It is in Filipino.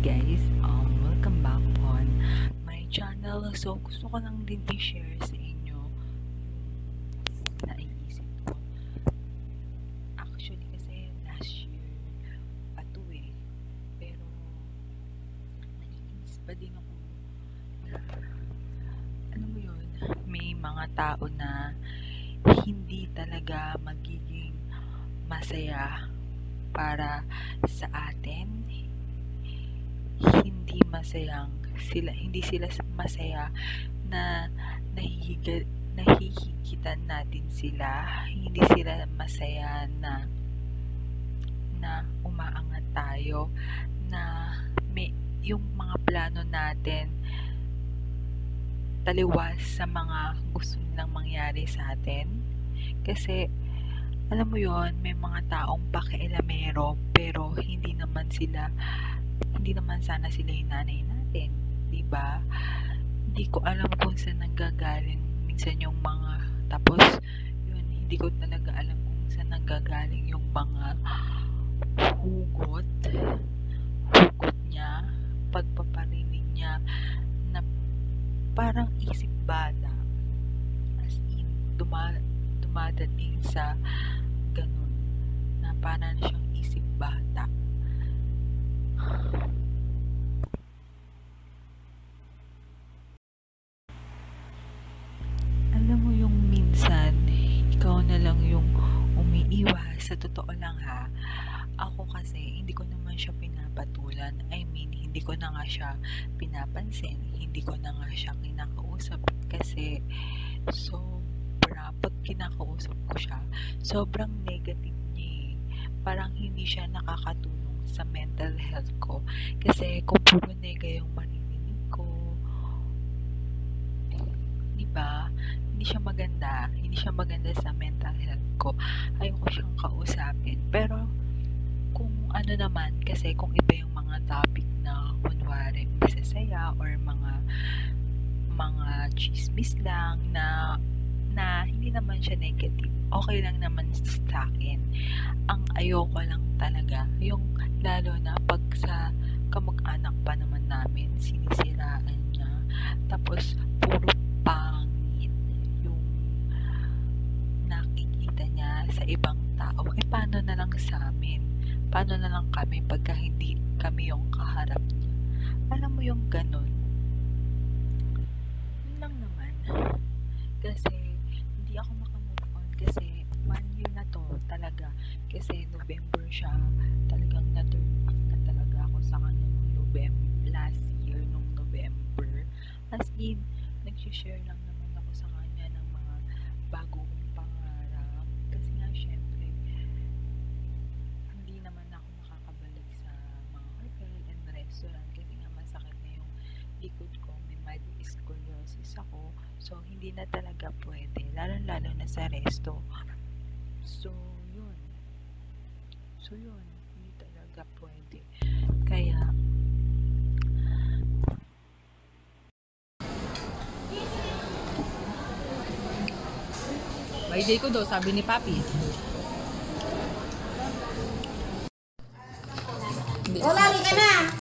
guys, welcome back on my channel. So gusto ko lang din i-share sa inyo yung naiisip ko. Actually kasi last year pa to pero naiinis pa din ako na, ano mo yun, may mga tao na hindi talaga magiging masaya para sa atin. Hindi sila masaya na nahihigitan natin sila. Hindi sila masaya na umaangat tayo, na yung mga plano natin taliwas sa mga gusto nilang mangyari sa atin. Kasi alam mo yon, may mga taong pakialamero pero hindi naman sana sila yung nanay natin, di ba? Hindi ko alam kung saan nanggagaling minsan yung mga, tapos yun, hindi ko talaga alam kung saan nanggagaling yung mga hugot niya, pagpaparinig niya na parang isip bata, as in dumadating sa ganun, na parang siyang isip bata. Alam mo yung minsan, ikaw na lang yung umiiwas. Sa totoo lang ha, ako kasi hindi ko naman siya pinapatulan. I mean, hindi ko na nga siya pinapansin. Hindi ko na nga siya kinakausap. Kasi pag kinakausap ko siya, sobrang negative niya. Parang hindi siya nakakatulong sa mental health ko. Kasi kung puro nega yung maririnig ko, diba? Hindi siya maganda sa mental health ko. Ayoko siyang kausapin. Pero kung ano naman, kasi kung iba yung mga topic na kunwari masasaya or mga chismis lang na hindi naman siya negative, okay lang naman sa akin. Ang ayoko lang talaga yung, lalo na pag sa kamag-anak pa naman namin, sinisiraan niya, tapos puro pangit yung nakikita niya sa ibang tao. Paano na lang sa amin? Paano na lang kami pagka hindi kami yung kaharap niya? Alam mo yung ganun? Yun lang naman. Kasi hindi ako makamove on, kasi 1 year na to talaga. Kasi November siya, talagang na-turn off na talaga ako sa kanya last year nung November. As in, nag-share lang naman ako sa kanya ng mga bago kong pangarap. Kasi nga, syempre, hindi naman ako makakabalik sa mga hotel and restaurant kasi nga masakit na yung likod ko. May mild scoliosis ako. So, hindi na talaga pwede. Lalo na sa resto. So, yun. Hindi talaga pwede. Kaya, by day ko daw, sabi ni Papi. O, lagi ka na!